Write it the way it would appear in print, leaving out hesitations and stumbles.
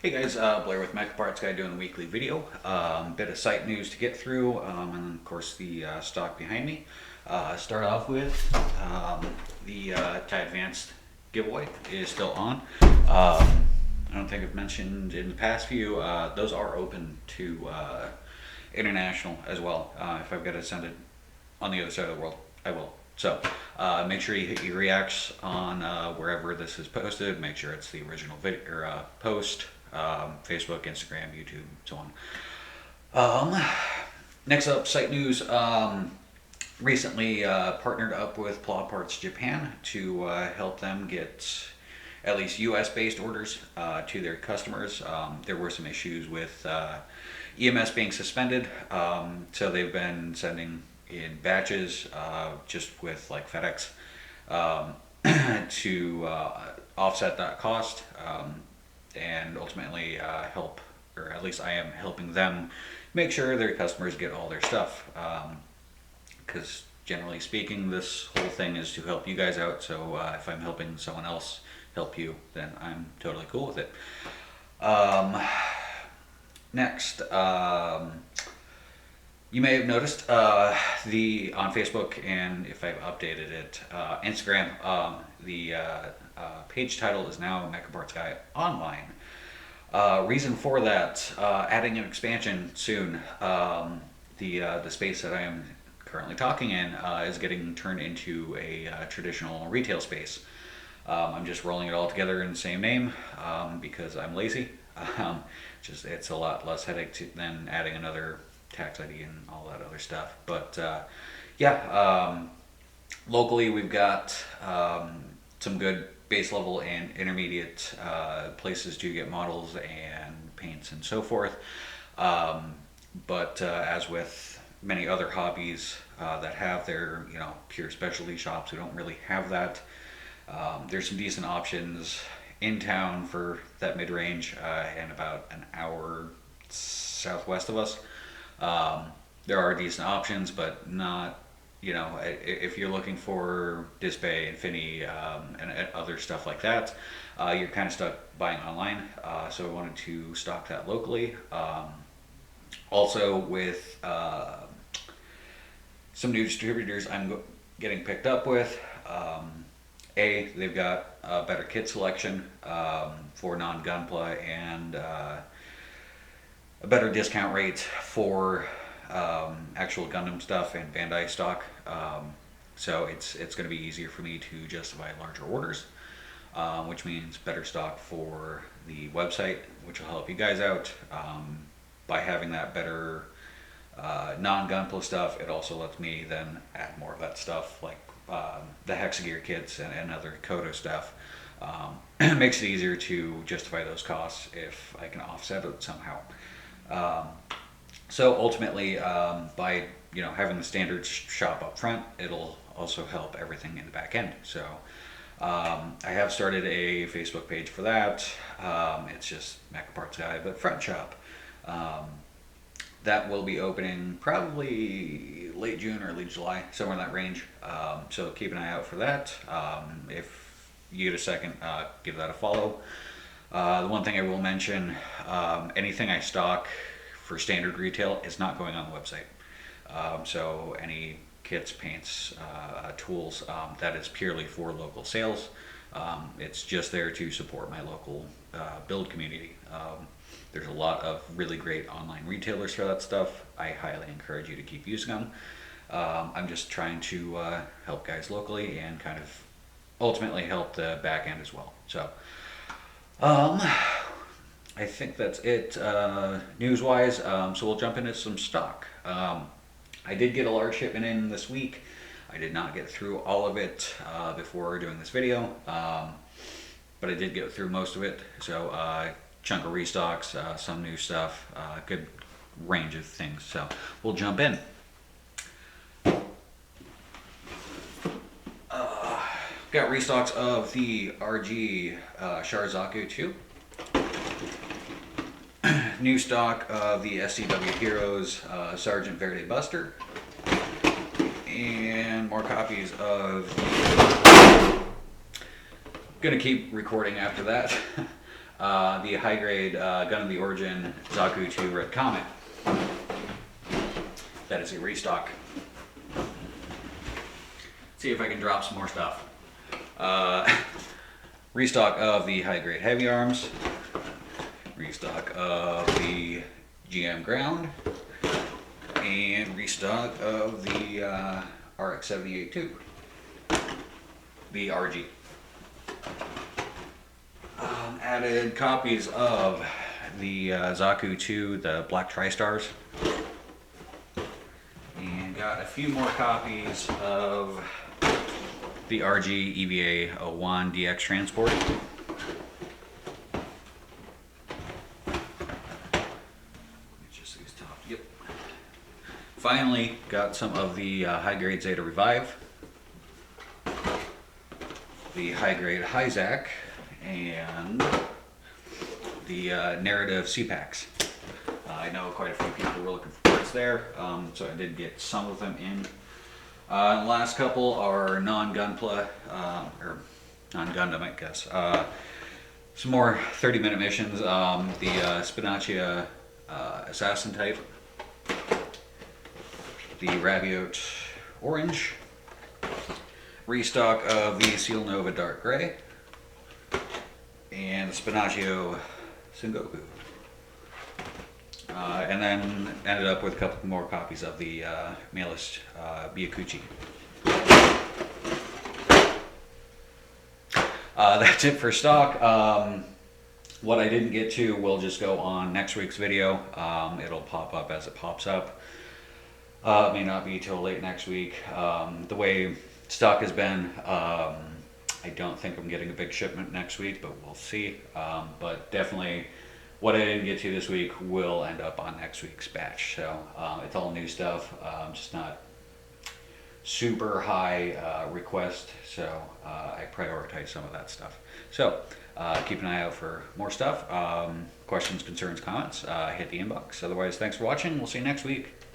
Hey guys, Blair with PlaParts Guy doing the weekly video. Bit of site news to get through, and then of course the stock behind me. Start off with the Tie Advanced giveaway is still on. I don't think I've mentioned in the past few, those are open to international as well. If I've got to send it on the other side of the world, I will. So make sure you hit your reacts on wherever this is posted. Make sure it's the original video or post. Facebook, Instagram, YouTube, so on. Next up, site news. Recently partnered up with PlaParts Japan to help them get at least US based orders to their customers. There were some issues with EMS being suspended, so they've been sending in batches just with like FedEx to offset that cost. And ultimately help, or at least I am helping them make sure their customers get all their stuff. Because generally speaking, this whole thing is to help you guys out. So if I'm helping someone else help you, then I'm totally cool with it. Next, you may have noticed the on Facebook, and if I've updated it, Instagram, the page title is now PlaParts Guy Online. Reason for that, adding an expansion soon. The space that I am currently talking in is getting turned into a traditional retail space. I'm just rolling it all together in the same name because I'm lazy. It's a lot less headache than adding another tax ID and all that other stuff. But locally we've got some good base level and intermediate places to get models and paints and so forth. But as with many other hobbies that have their pure specialty shops, we don't really have that. There's some decent options in town for that mid-range and about an hour southwest of us. There are decent options, but not, if you're looking for Disbay, Infinity, and other stuff like that, you're kind of stuck buying online. So I wanted to stock that locally. Also with some new distributors I'm getting picked up with. They've got a better kit selection for non-Gunpla and a better discount rate for actual Gundam stuff and Bandai stock. So it's going to be easier for me to justify larger orders, which means better stock for the website, which will help you guys out. By having that better non-Gunpla stuff, it also lets me then add more of that stuff, like the Hexagear kits and other Kodo stuff. It makes it easier to justify those costs if I can offset it somehow. So ultimately, by having the standard shop up front, it'll also help everything in the back end. So I have started a Facebook page for that. It's just PlaParts Guy, but front shop. That will be opening probably late June, early July, somewhere in that range. So keep an eye out for that. If you get a second, give that a follow. The one thing I will mention, anything I stock for standard retail is not going on the website. So any kits, paints, tools, that is purely for local sales. It's just there to support my local build community. There's a lot of really great online retailers for that stuff. I highly encourage you to keep using them. I'm just trying to help guys locally and kind of ultimately help the back end as well. So I think that's it news-wise. So we'll jump into some stock. I did get a large shipment in this week. I did not get through all of it before doing this video, but I did get through most of it. So chunk of restocks, some new stuff, good range of things. So we'll jump in. Got restocks of the RG Zaku 2. New stock of the SCW Heroes Sergeant Verde Buster. And more copies of... Gonna keep recording after that. the high grade Gun of the Origin Zaku 2 Red Comet. That is a restock. See if I can drop some more stuff. Restock of the high grade heavy arms. Restock of the GM ground. And restock of the RX-78 too. The RG. Added copies of the Zaku 2, the Black Tri-Stars. And got a few more copies of the RG EVA 01 DX Transport. Just these top. Yep. Finally, got some of the high grade Zeta Revive, the high grade Hyzak, and the narrative C-Packs. I know quite a few people were looking for parts there, so I did get some of them in. The last couple are non-Gunpla, or non-Gundam, I guess. Some more 30-minute missions. The Spinacia Assassin type, the Rabiot Orange, restock of the Seal Nova Dark Gray, and the Spinaccio Sengoku. And then ended up with a couple more copies of the Maelist Byakuchi. That's it for stock. What I didn't get to will just go on next week's video. It'll pop up as it pops up. It may not be till late next week. The way stock has been, I don't think I'm getting a big shipment next week, but we'll see. But definitely what I didn't get to this week will end up on next week's batch. So it's all new stuff, just not super high request. So I prioritize some of that stuff. So keep an eye out for more stuff. Questions, concerns, comments, hit the inbox. Otherwise, thanks for watching. We'll see you next week.